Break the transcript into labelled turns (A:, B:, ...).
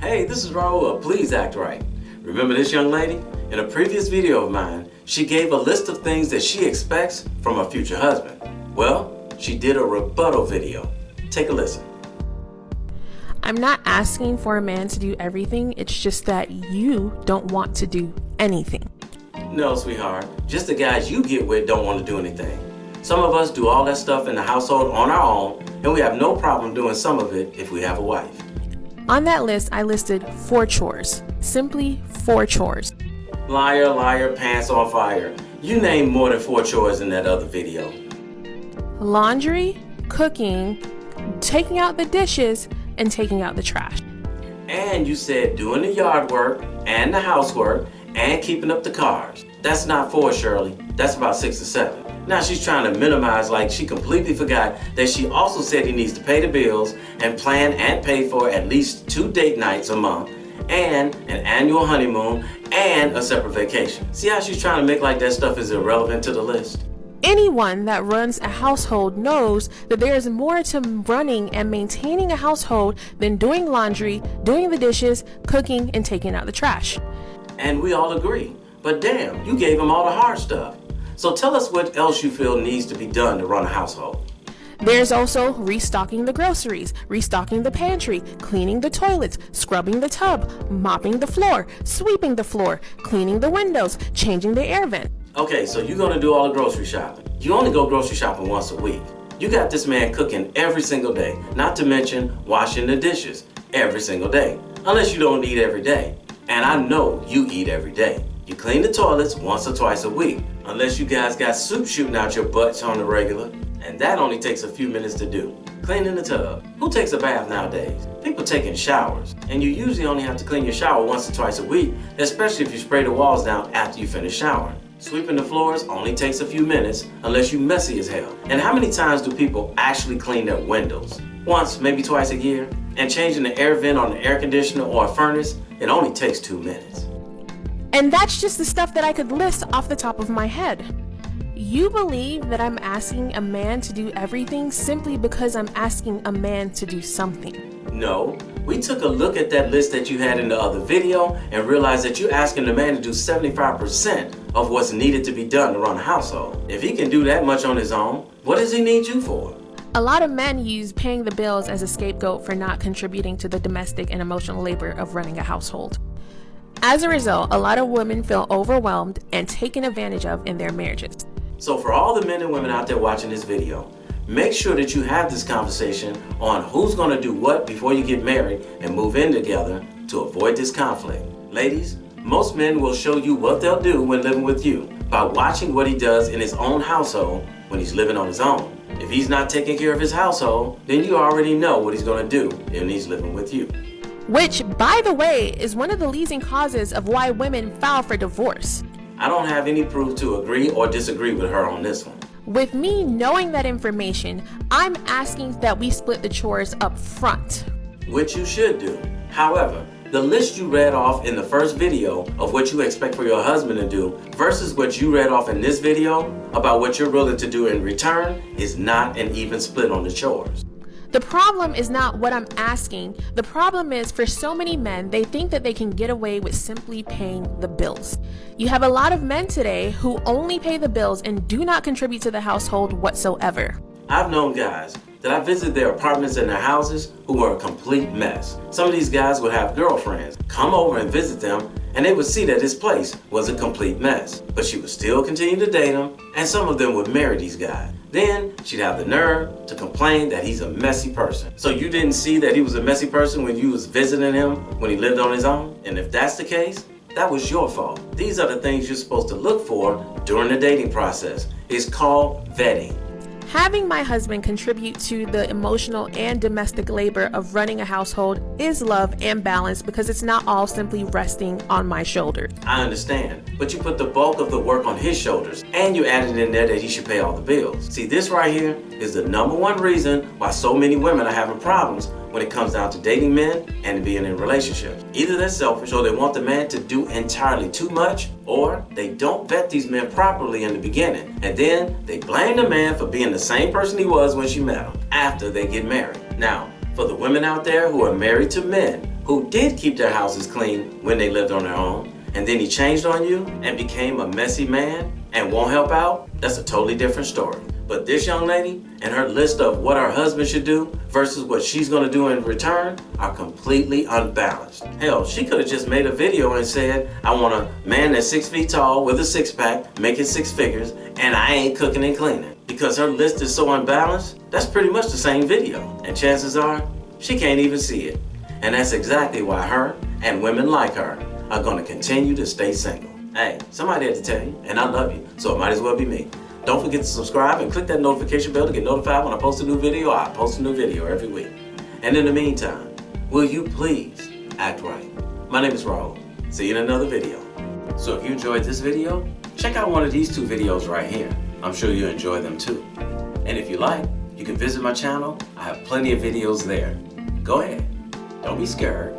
A: Hey, this is Raulh of Please Act Right. Remember this young lady? In a previous video of mine, she gave a list of things that she expects from her future husband. Well, she did a rebuttal video. Take a listen.
B: I'm not asking for a man to do everything, it's just that you don't want to do anything.
A: No, sweetheart, just the guys you get with don't want to do anything. Some of us do all that stuff in the household on our own, and we have no problem doing some of it if we have a wife.
B: On that list, I listed 4 chores. Simply 4 chores.
A: Liar, liar, pants on fire. You named more than 4 chores in that other video.
B: Laundry, cooking, taking out the dishes, and taking out the trash.
A: And you said doing the yard work and the housework and keeping up the cars. That's not 4, Shirley. That's about 6 or 7. Now she's trying to minimize like she completely forgot that she also said he needs to pay the bills and plan and pay for at least 2 date nights a month and an annual honeymoon and a separate vacation. See how she's trying to make like that stuff is irrelevant to the list?
B: Anyone that runs a household knows that there is more to running and maintaining a household than doing laundry, doing the dishes, cooking, and taking out the trash.
A: And we all agree. But damn, you gave him all the hard stuff. So tell us what else you feel needs to be done to run a household.
B: There's also restocking the groceries, restocking the pantry, cleaning the toilets, scrubbing the tub, mopping the floor, sweeping the floor, cleaning the windows, changing the air vent.
A: Okay, so you're gonna do all the grocery shopping. You only go grocery shopping once a week. You got this man cooking every single day, not to mention washing the dishes every single day, unless you don't eat every day. And I know you eat every day. You clean the toilets once or twice a week, unless you guys got soup shooting out your butts on the regular, and that only takes a few minutes to do. Cleaning the tub. Who takes a bath nowadays? People taking showers, and you usually only have to clean your shower once or twice a week, especially if you spray the walls down after you finish showering. Sweeping the floors only takes a few minutes, unless you messy as hell. And how many times do people actually clean their windows? Once, maybe twice a year. And changing the air vent on the air conditioner or a furnace, it only takes 2 minutes.
B: And that's just the stuff that I could list off the top of my head. You believe that I'm asking a man to do everything simply because I'm asking a man to do something.
A: No, we took a look at that list that you had in the other video and realized that you're asking the man to do 75% of what's needed to be done to run a household. If he can do that much on his own, what does he need you for?
B: A lot of men use paying the bills as a scapegoat for not contributing to the domestic and emotional labor of running a household. As a result, a lot of women feel overwhelmed and taken advantage of in their marriages.
A: So for all the men and women out there watching this video, make sure that you have this conversation on who's going to do what before you get married and move in together to avoid this conflict. Ladies, most men will show you what they'll do when living with you by watching what he does in his own household when he's living on his own. If he's not taking care of his household, then you already know what he's going to do when he's living with you.
B: Which, by the way, is one of the leading causes of why women file for divorce.
A: I don't have any proof to agree or disagree with her on this one.
B: With me knowing that information, I'm asking that we split the chores up front.
A: Which you should do. However, the list you read off in the first video of what you expect for your husband to do versus what you read off in this video about what you're willing to do in return is not an even split on the chores.
B: The problem is not what I'm asking. The problem is for so many men, they think that they can get away with simply paying the bills. You have a lot of men today who only pay the bills and do not contribute to the household whatsoever.
A: I've known guys that I visited their apartments and their houses who were a complete mess. Some of these guys would have girlfriends come over and visit them, and they would see that his place was a complete mess. But she would still continue to date him, and some of them would marry these guys. Then she'd have the nerve to complain that he's a messy person. So you didn't see that he was a messy person when you was visiting him when he lived on his own? And if that's the case, that was your fault. These are the things you're supposed to look for during the dating process. It's called vetting.
B: Having my husband contribute to the emotional and domestic labor of running a household is love and balance because it's not all simply resting on my shoulders.
A: I understand, but you put the bulk of the work on his shoulders and you added in there that he should pay all the bills. See, this right here is the #1 reason why so many women are having problems when it comes down to dating men and being in relationships. Either they're selfish or they want the man to do entirely too much, or they don't vet these men properly in the beginning, and then they blame the man for being the same person he was when she met him after they get married. Now, for the women out there who are married to men who did keep their houses clean when they lived on their own, and then he changed on you and became a messy man and won't help out, that's a totally different story. But this young lady and her list of what her husband should do versus what she's gonna do in return are completely unbalanced. Hell, she could have just made a video and said, I want a man that's 6 feet tall with a six-pack, making 6 figures, and I ain't cooking and cleaning. Because her list is so unbalanced, that's pretty much the same video. And chances are, she can't even see it. And that's exactly why her and women like her are gonna continue to stay single. Hey, somebody had to tell you, and I love you, so it might as well be me. Don't forget to subscribe and click that notification bell to get notified when I post a new video. I post a new video every week. And in the meantime, will you please act right? My name is Raulh. See you in another video. So if you enjoyed this video, check out one of these 2 videos right here. I'm sure you'll enjoy them too. And if you like, you can visit my channel. I have plenty of videos there. Go ahead. Don't be scared.